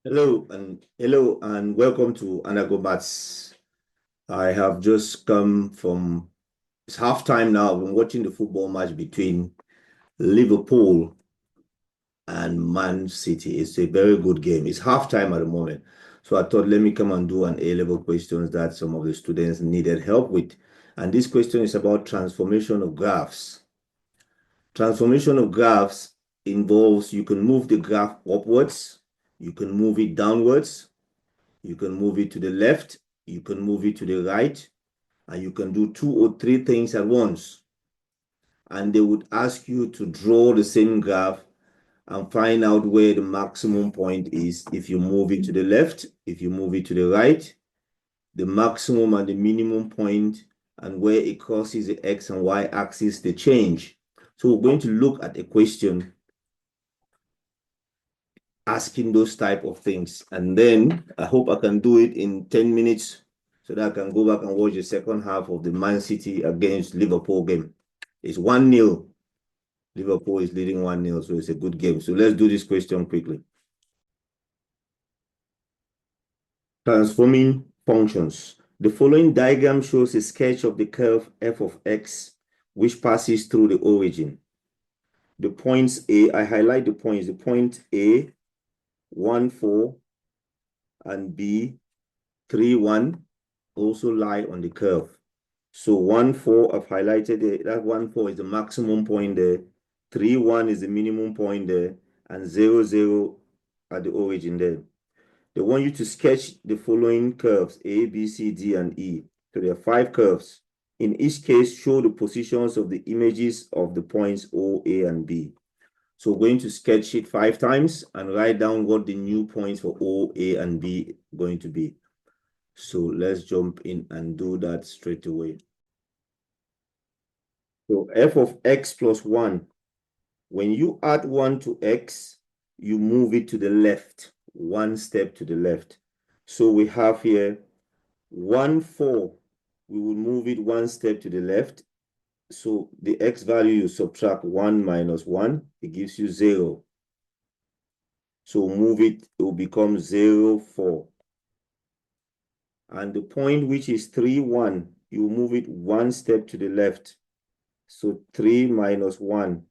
Hello and welcome to Anago Maths. I have just come from it's halftime now. I've been watching the football match between Liverpool and Man City. It's a very good game. It's halftime at the moment. So I thought let me come and do an A-level questions that some of the students needed help with. And this question is about transformation of graphs. Transformation of graphs involves you can move the graph upwards, you can move it downwards, you can move it to the left, you can move it to the right, and you can do 2 or 3 things at once. And they would ask you to draw the same graph and find out where the maximum point is if you move it to the left, if you move it to the right, the maximum and the minimum point, and where it crosses the X and Y axis, the change. So we're going to look at a question asking those type of things. And then I hope I can do it in 10 minutes so that I can go back and watch the second half of the Man City against Liverpool game. It's 1-0. Liverpool is leading 1-0, so it's a good game. So let's do this question quickly. Transforming functions. The following diagram shows a sketch of the curve f of x, which passes through the origin. The points A, I highlight the points. The point A, 1, 4, and B, 3, 1, also lie on the curve. So 1, 4, I've highlighted it. That 1, 4 is the maximum point there. 3, 1 is the minimum point there. And 0, 0 at the origin there. They want you to sketch the following curves, A, B, C, D, and E. So there are 5 curves. In each case, show the positions of the images of the points O, A, and B. So we're going to sketch it 5 times and write down what the new points for O, A, and B are going to be. So let's jump in and do that straight away. So f of x plus 1, when you add 1 to x, you move it to the left, 1 step to the left. So we have here 1, 4. We will move it 1 step to the left. So the x value, you subtract 1 minus 1, it gives you 0. So move it, it will become 0, 4. And the point which is 3, 1, you move it 1 step to the left. So 3 minus 1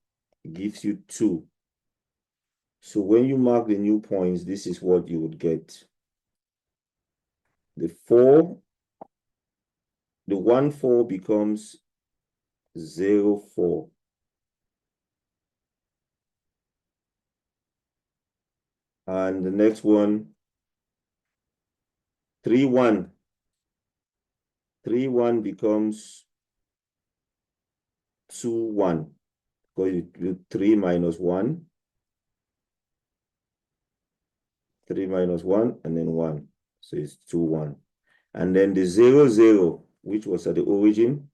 gives you 2. So when you mark the new points, this is what you would get. The 4, the 1, 4 becomes 0, 4. And the next one, 3, 1. 3, 1 becomes 2, 1. Because you do 3 minus 1. 3 minus 1, and then 1. So it's 2, 1. And then the 0, 0, which was at the origin,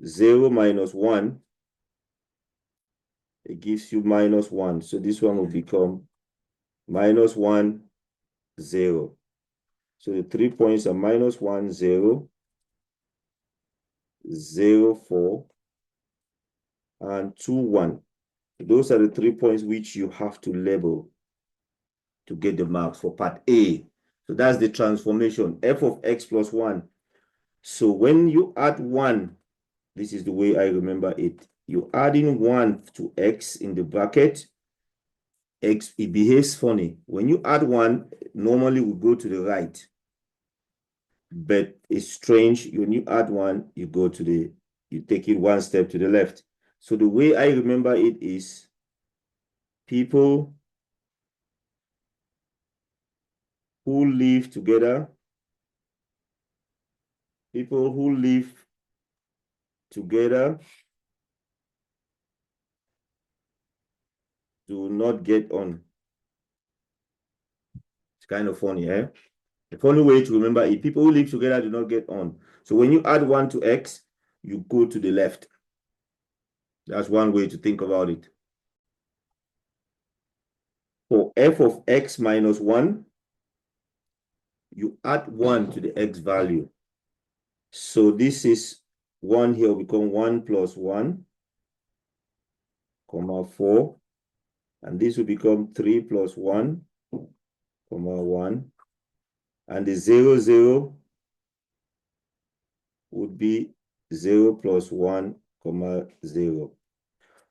0 minus 1, it gives you minus 1. So this one will become minus 1, 0. So the 3 points are minus 1, 0, 0, 4, and 2, 1. Those are the 3 points which you have to label to get the marks for part A. So that's the transformation, f of x plus 1. So when you add 1, this is the way I remember it. You're adding 1 to x in the bracket. X, it behaves funny. When you add 1, normally we go to the right. But it's strange, when you add 1, you take it 1 step to the left. So the way I remember it is people who live together, do not get on. It's kind of funny, eh? The funny way to remember it, people who live together do not get on. So when you add 1 to x, you go to the left. That's one way to think about it. For f of x minus 1, you add 1 to the x value. So this is 1 here will become 1 plus 1, comma 4. And this will become 3 plus 1, comma 1. And the 0, 0 would be 0 plus 1, comma 0.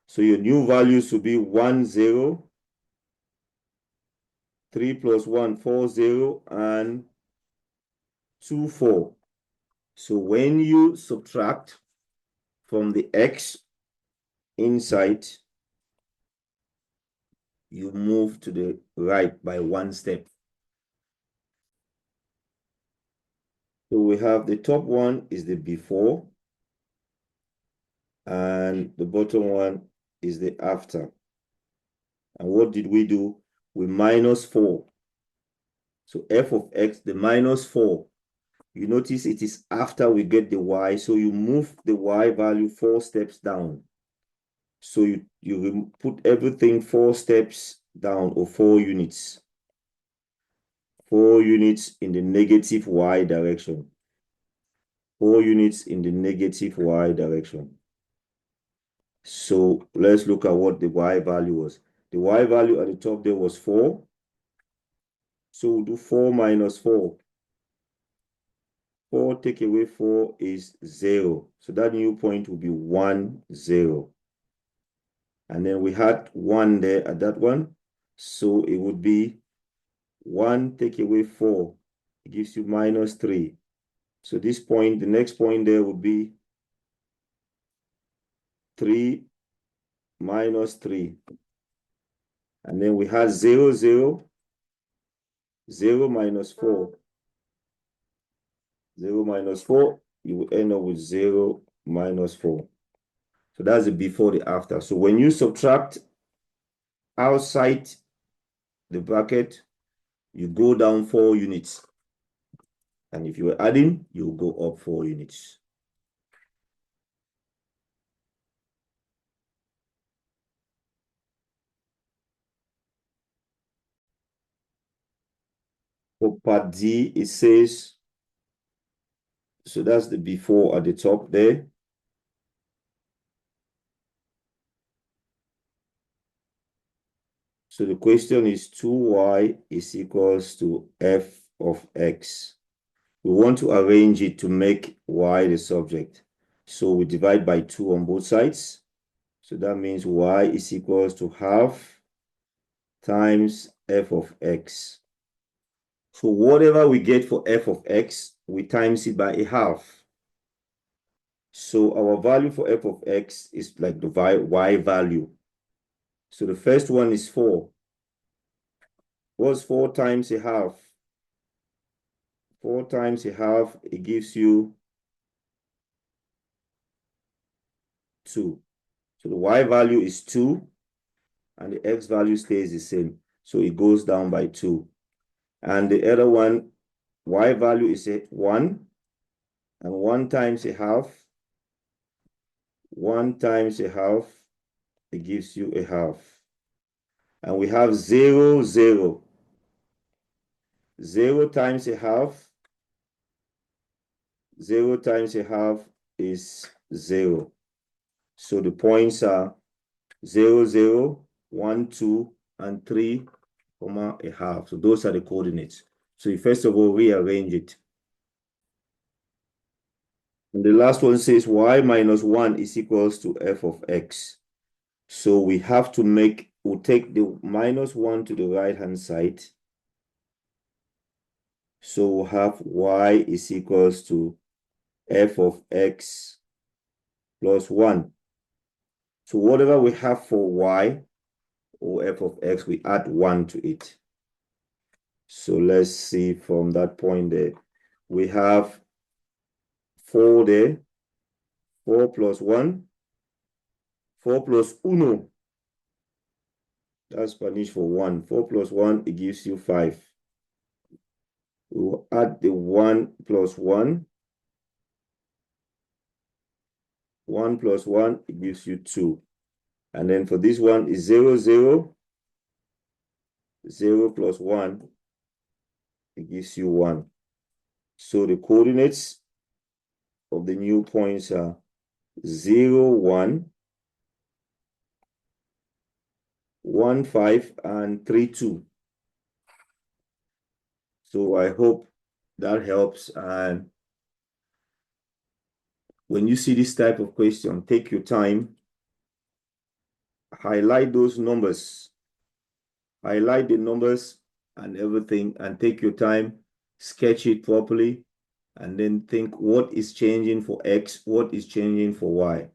So your new values will be 1, 0, 3 plus 1, 4, 0, and 2, 4. So when you subtract from the x inside, you move to the right by 1 step. So we have the top one is the before, and the bottom one is the after. And what did we do? We minus 4. So f of x, the minus 4. You notice it is after we get the y, so you move the y value 4 steps down. So you put everything 4 steps down, or 4 units. 4 units in the negative y direction. 4 units in the negative y direction. So let's look at what the y value was. The y value at the top there was 4. So we'll do 4 minus 4. 4 take away 4 is 0. So that new point will be 1, 0. And then we had 1 there at that one. So it would be 1 take away 4. It gives you minus 3. So this point, the next point there would be 3 minus 3. And then we had 0, 0. 0 minus 4. 0 minus 4, you will end up with 0 minus 4. So that's the before, the after. So when you subtract outside the bracket, you go down 4 units. And if you were adding, you go up 4 units. For part D, it says, so that's the before at the top there. So the question is 2y is equals to f of x. We want to arrange it to make y the subject. So we divide by 2 on both sides. So that means y is equals to half times f of x. So whatever we get for f of x, we times it by a half. So our value for f of x is like the y value. So the first one is 4. What's 4 times a half? 4 times a half, it gives you 2. So the y value is 2, and the x value stays the same. So it goes down by 2. And the other one, y value is 1, and 1 times a half, 1 times a half, it gives you a half. And we have 0, 0. 0 times a half, 0 times a half is 0. So the points are 0, 0, 1, 2, and 3, comma, a half. So those are the coordinates. So you first of all rearrange it. And the last one says y minus 1 is equals to f of x. So we have to we'll take the minus 1 to the right-hand side. So we'll have y is equals to f of x plus 1. So whatever we have for y or f of x, we add 1 to it. So let's see from that point there. We have 4 there. 4 plus 1. 4 plus 1. That's Spanish for 1. 4 plus 1, it gives you 5. We will add the 1 plus 1. 1 plus 1, it gives you 2. And then for this one is 0, 0. 0 plus 1, it gives you 1. So the coordinates of the new points are 0, 1, 1, 5, and 3, 2. So I hope that helps. And when you see this type of question, take your time, highlight those numbers, highlight the numbers and everything, and take your time, sketch it properly, and then think what is changing for X, what is changing for Y.